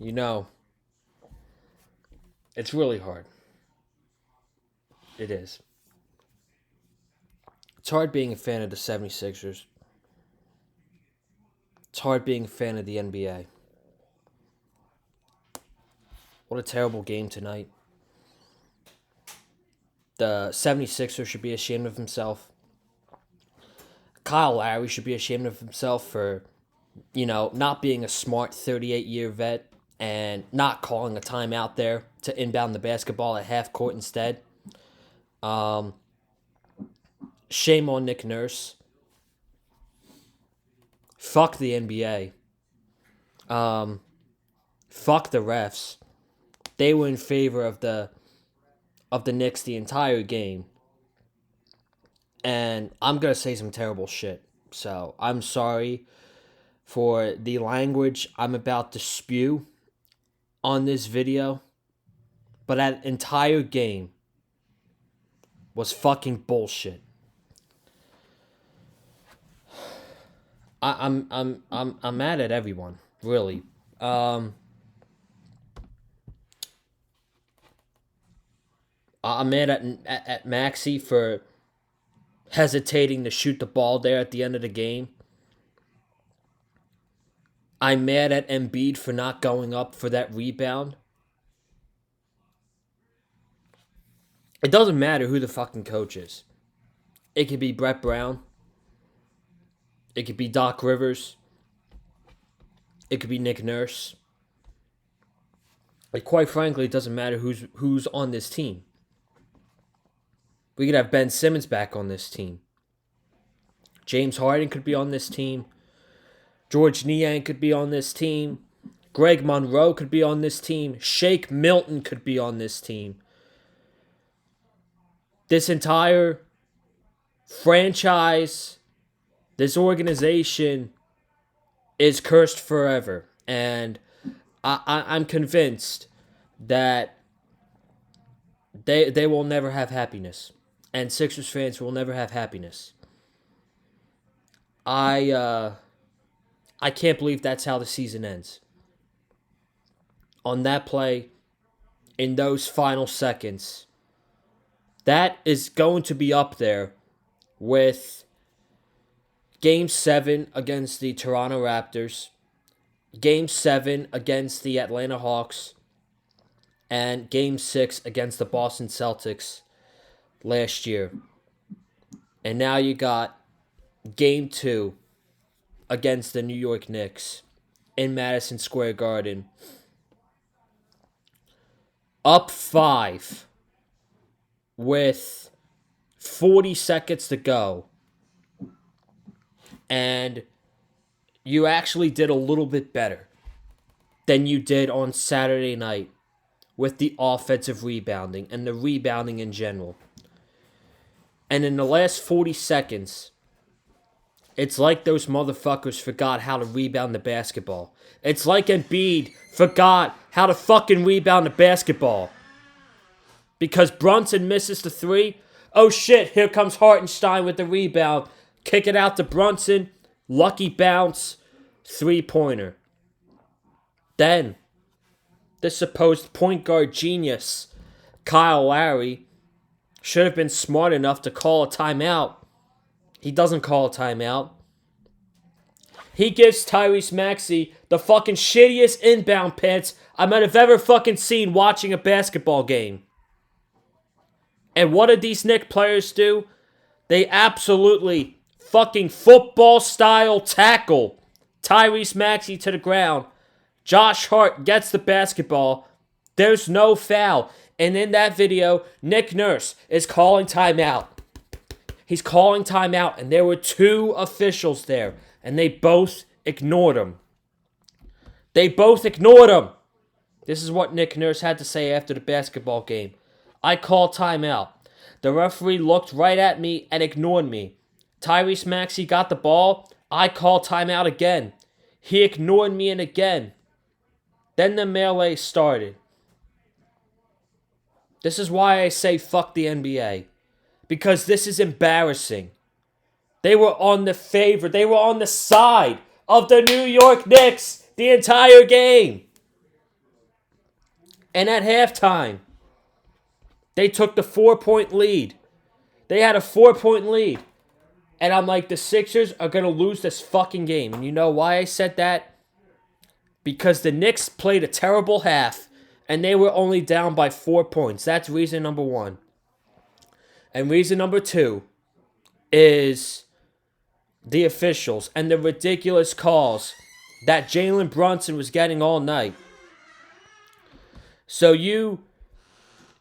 You know, it's really hard. It is. It's hard being a fan of the 76ers. It's hard being a fan of the NBA. What a terrible game tonight. The 76ers should be ashamed of himself. Kyle Lowry should be ashamed of himself for, not being a smart 38-year vet and not calling a timeout there to inbound the basketball at half court instead. Shame on Nick Nurse. Fuck the NBA. Fuck the refs. They were in favor of the Knicks the entire game. And I'm going to say some terrible shit. So I'm sorry for the language I'm about to spew on this video. But that entire game was fucking bullshit. I'm mad at everyone, really. I'm mad at Maxey for hesitating to shoot the ball there at the end of the game. I'm mad at Embiid for not going up for that rebound. It doesn't matter who the fucking coach is. It could be Brett Brown. It could be Doc Rivers. It could be Nick Nurse. Like, quite frankly, it doesn't matter who's on this team. We could have Ben Simmons back on this team. James Harden could be on this team. George Niang could be on this team. Greg Monroe could be on this team. Shake Milton could be on this team. This entire franchise, this organization is cursed forever. And I'm convinced that they will never have happiness. And Sixers fans will never have happiness. I can't believe that's how the season ends. On that play, in those final seconds, that is going to be up there with Game 7 against the Toronto Raptors, Game 7 against the Atlanta Hawks, and Game 6 against the Boston Celtics last year. And now you got Game 2 against the New York Knicks in Madison Square Garden. Up 5 with 40 seconds to go. And you actually did a little bit better than you did on Saturday night with the offensive rebounding and the rebounding in general. And in the last 40 seconds, it's like those motherfuckers forgot how to rebound the basketball. It's like Embiid forgot how to fucking rebound the basketball. Because Brunson misses the 3. Oh shit, here comes Hartenstein with the rebound. Kick it out to Brunson. Lucky bounce. 3-pointer. Then, the supposed point guard genius, Kyle Lowry, should have been smart enough to call a timeout. He doesn't call a timeout. He gives Tyrese Maxey the fucking shittiest inbound pass I might have ever fucking seen watching a basketball game. And what did these Knicks players do? They absolutely fucking football-style tackle Tyrese Maxey to the ground. Josh Hart gets the basketball. There's no foul. And in that video, Nick Nurse is calling timeout. He's calling timeout, and there were 2 officials there, and they both ignored him. They both ignored him. This is what Nick Nurse had to say after the basketball game. I call timeout. The referee looked right at me and ignored me. Tyrese Maxey got the ball. I call timeout again. He ignored me and again. Then the melee started. This is why I say fuck the NBA. Because this is embarrassing. They were on the favor. They were on the side of the New York Knicks the entire game. And at halftime, they took the 4-point lead. They had a 4-point lead. And I'm like, the Sixers are going to lose this fucking game. And you know why I said that? Because the Knicks played a terrible half. And they were only down by 4 points. That's reason number one. And reason number two is the officials and the ridiculous calls that Jalen Brunson was getting all night. So you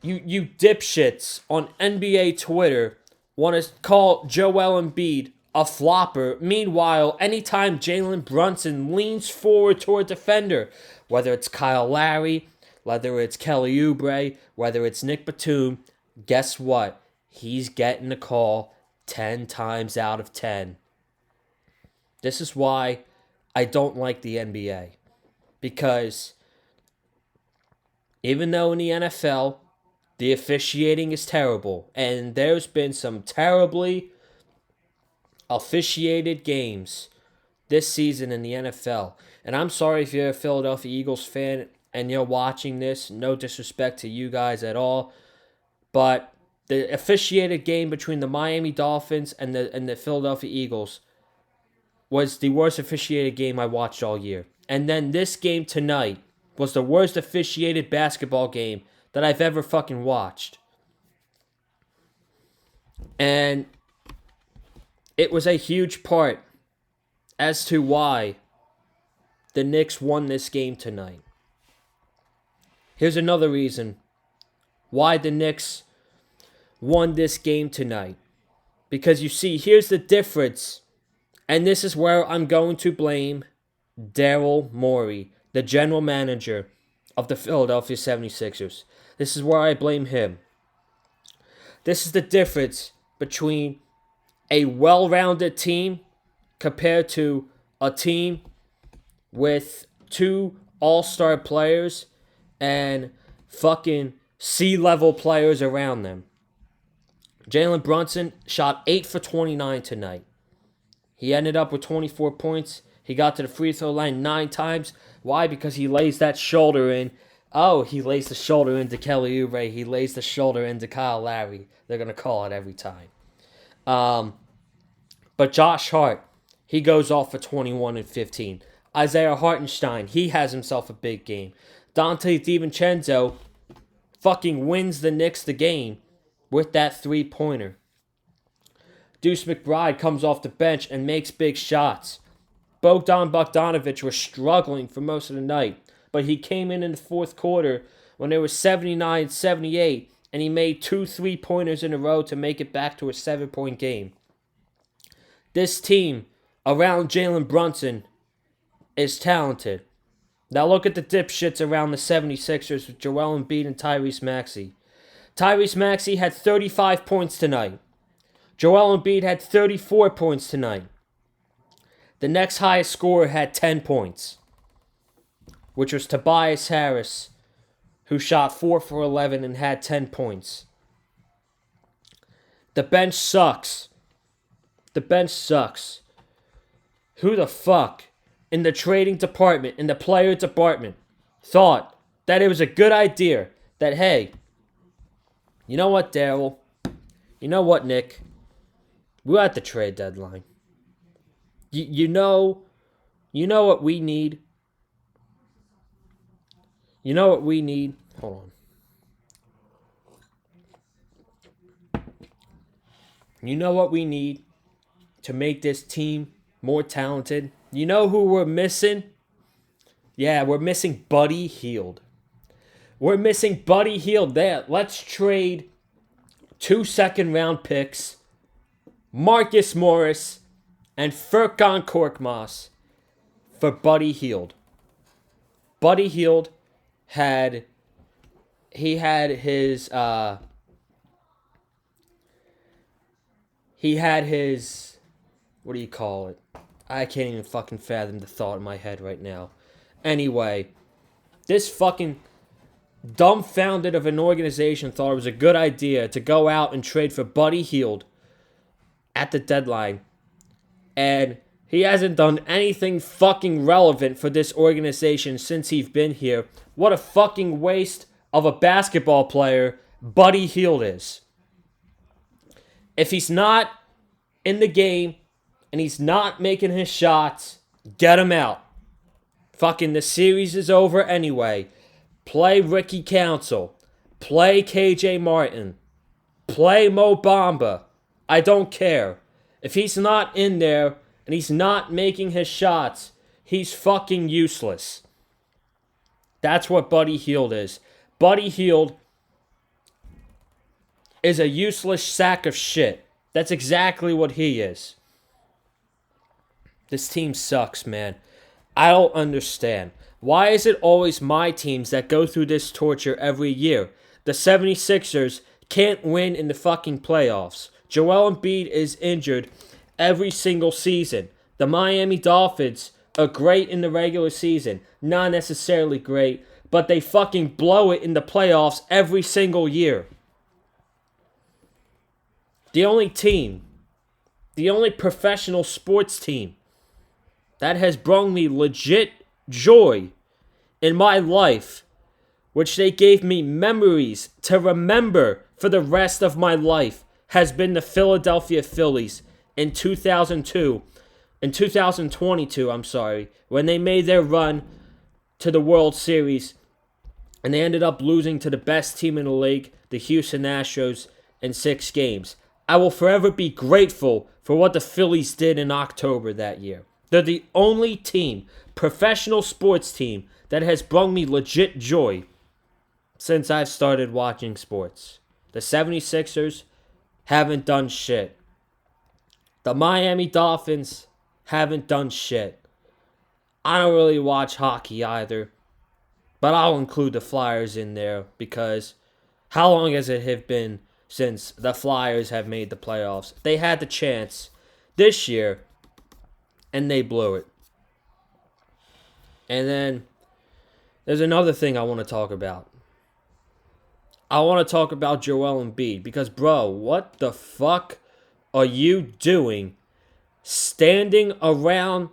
dipshits on NBA Twitter want to call Joel Embiid a flopper. Meanwhile, anytime Jalen Brunson leans forward toward a defender, whether it's Kyle Lowry, whether it's Kelly Oubre, whether it's Nick Batum, guess what? He's getting the call 10 times out of 10. This is why I don't like the NBA. Because even though in the NFL, the officiating is terrible, and there's been some terribly officiated games this season in the NFL. And I'm sorry if you're a Philadelphia Eagles fan and you're watching this. No disrespect to you guys at all. But the officiated game between the Miami Dolphins and the Philadelphia Eagles was the worst officiated game I watched all year. And then this game tonight was the worst officiated basketball game that I've ever fucking watched. And it was a huge part as to why the Knicks won this game tonight. Here's another reason why the Knicks won this game tonight. Because you see, here's the difference. And this is where I'm going to blame Daryl Morey, the general manager of the Philadelphia 76ers. This is where I blame him. This is the difference between a well-rounded team compared to a team with 2 all-star players and fucking C-level players around them. Jalen Brunson shot 8 for 29 tonight. He ended up with 24 points. He got to the free throw line 9 times. Why? Because he lays that shoulder in. Oh, he lays the shoulder into Kelly Oubre. He lays the shoulder into Kyle Lowry. They're going to call it every time. But Josh Hart, he goes off for 21 and 15. Isaiah Hartenstein, he has himself a big game. Dante DiVincenzo fucking wins the Knicks the game with that 3-pointer. Deuce McBride comes off the bench and makes big shots. Bogdan Bogdanovic was struggling for most of the night, but he came in the fourth quarter when it was 79-78, and he made 2 3-pointers in a row to make it back to a 7-point game. This team around Jalen Brunson is talented. Now look at the dipshits around the 76ers with Joel Embiid and Tyrese Maxey. Tyrese Maxey had 35 points tonight. Joel Embiid had 34 points tonight. The next highest scorer had 10 points, which was Tobias Harris, who shot 4 for 11 and had 10 points. The bench sucks. The bench sucks. Who the fuck in the trading department, in the player department, thought that it was a good idea that, hey, you know what, Daryl? You know what, Nick? We're at the trade deadline. You know what we need? You know what we need? Hold on. You know what we need to make this team more talented? You know who we're missing? Yeah, we're missing Buddy Hield. We're missing Buddy Hield there. Let's trade 2 second-round picks, Marcus Morris, and Furkan Korkmaz for Buddy Hield. Buddy Hield had his what do you call it? I can't even fucking fathom the thought in my head right now. Anyway, this fucking dumbfounded of an organization thought it was a good idea to go out and trade for Buddy Hield at the deadline. And he hasn't done anything fucking relevant for this organization since he's been here. What a fucking waste of a basketball player Buddy Hield is. If he's not in the game and he's not making his shots, get him out. Fucking the series is over anyway. Play Ricky Council. Play KJ Martin. Play Mo Bamba. I don't care. If he's not in there and he's not making his shots, he's fucking useless. That's what Buddy Hield is. Buddy Hield is a useless sack of shit. That's exactly what he is. This team sucks, man. I don't understand. Why is it always my teams that go through this torture every year? The 76ers can't win in the fucking playoffs. Joel Embiid is injured every single season. The Miami Dolphins are great in the regular season. Not necessarily great, but they fucking blow it in the playoffs every single year. The only professional sports team that has brought me legit joy in my life, which they gave me memories to remember for the rest of my life, has been the Philadelphia Phillies in 2022, when they made their run to the World Series and they ended up losing to the best team in the league, the Houston Astros, in 6 games. I will forever be grateful for what the Phillies did in October that year. They're the only team, professional sports team, that has brought me legit joy since I've started watching sports. The 76ers haven't done shit. The Miami Dolphins haven't done shit. I don't really watch hockey either, but I'll include the Flyers in there because how long has it been since the Flyers have made the playoffs? They had the chance this year, and they blew it. And then there's another thing I want to talk about. I want to talk about Joel Embiid because, bro, what the fuck are you doing standing around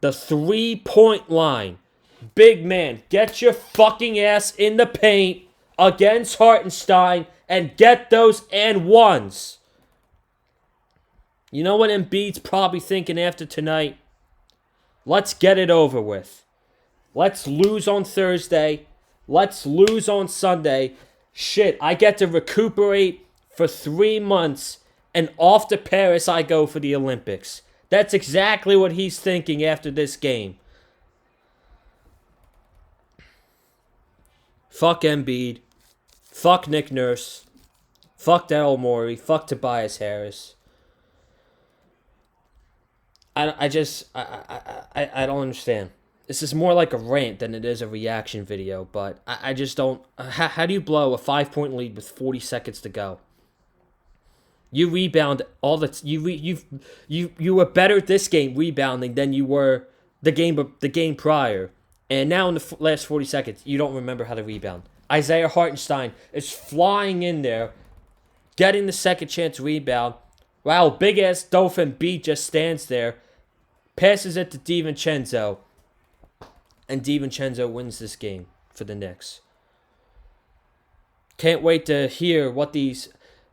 the 3-point line? Big man, get your fucking ass in the paint against Hartenstein and get those and ones. You know what Embiid's probably thinking after tonight? Let's get it over with. Let's lose on Thursday. Let's lose on Sunday. Shit, I get to recuperate for 3 months, and off to Paris I go for the Olympics. That's exactly what he's thinking after this game. Fuck Embiid. Fuck Nick Nurse. Fuck Daryl Morey. Fuck Tobias Harris. I don't understand. This is more like a rant than it is a reaction video, but I just don't. How do you blow a 5-point lead with 40 seconds to go? You rebound all the you were better this game rebounding than you were the game prior, and now in the last 40 seconds you don't remember how to rebound. Isaiah Hartenstein is flying in there, getting the second chance rebound. Wow, big ass Dolphin B just stands there, passes it to DiVincenzo. And DiVincenzo wins this game for the Knicks. Can't wait to hear what these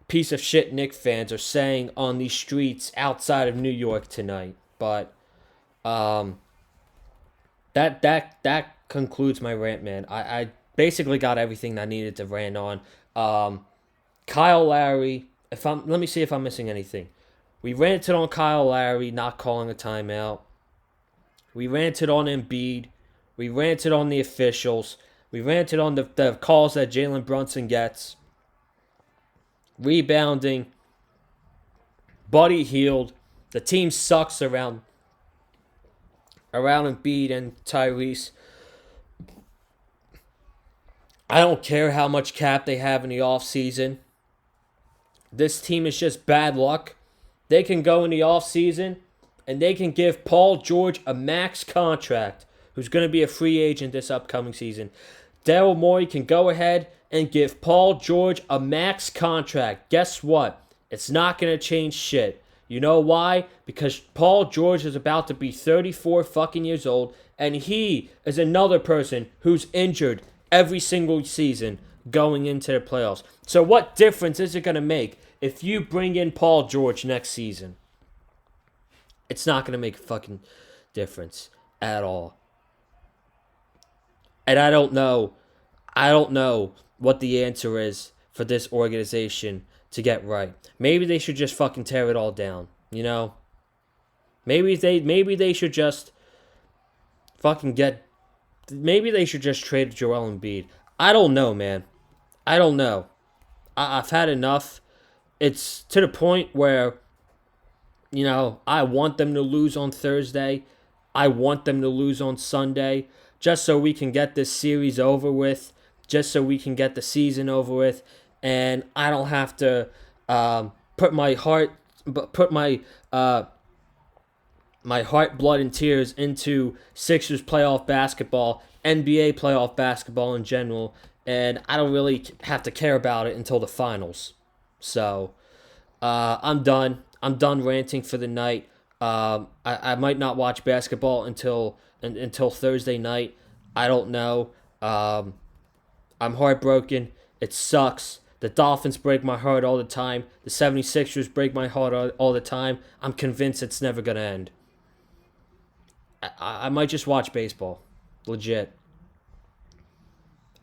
piece of shit Knicks fans are saying on the streets outside of New York tonight. But that concludes my rant, man. I basically got everything I needed to rant on. Kyle Lowry. Let me see if I'm missing anything. We ranted on Kyle Lowry not calling a timeout. We ranted on Embiid. We ranted on the officials. We ranted on the calls that Jalen Brunson gets. Rebounding. Buddy Hield. The team sucks around Embiid and Tyrese. I don't care how much cap they have in the offseason. This team is just bad luck. They can go in the offseason and they can give Paul George a max contract, who's going to be a free agent this upcoming season. Daryl Morey can go ahead and give Paul George a max contract. Guess what? It's not going to change shit. You know why? Because Paul George is about to be 34 fucking years old, and he is another person who's injured every single season. going into the playoffs. So what difference is it going to make if you bring in Paul George next season? It's not going to make a fucking difference at all. And I don't know what the answer is for this organization to get right. Maybe they should just fucking tear it all down, you know? Maybe they should just fucking get maybe they should just trade Joel Embiid. I don't know, man. I don't know. I've had enough. It's to the point where, I want them to lose on Thursday. I want them to lose on Sunday, just so we can get this series over with, just so we can get the season over with, and I don't have to put my heart, my heart, blood, and tears into Sixers playoff basketball, NBA playoff basketball in general, and I don't really have to care about it until the finals. So, I'm done. I'm done ranting for the night. I might not watch basketball until Thursday night. I don't know. I'm heartbroken. It sucks. The Dolphins break my heart all the time. The 76ers break my heart all the time. I'm convinced it's never going to end. I might just watch baseball. Legit.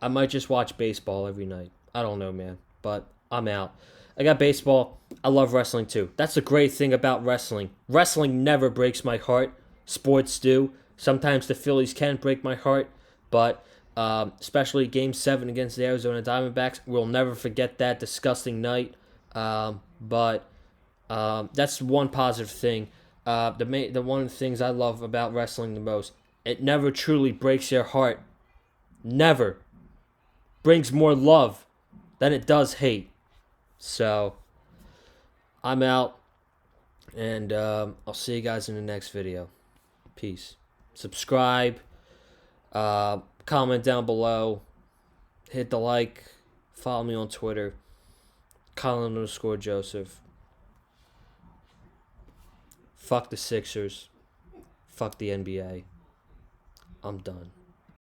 I might just watch baseball every night. I don't know, man. But I'm out. I got baseball. I love wrestling too. That's the great thing about wrestling. Wrestling never breaks my heart. Sports do. Sometimes the Phillies can break my heart. But especially Game 7 against the Arizona Diamondbacks, we'll never forget that disgusting night. But that's one positive thing. The one of the things I love about wrestling the most, it never truly breaks your heart. Never brings more love than it does hate. So I'm out, and I'll see you guys in the next video. Peace. Subscribe, comment down below, hit the like, follow me on Twitter, Colin_Joseph. Fuck the Sixers. Fuck the NBA. I'm done.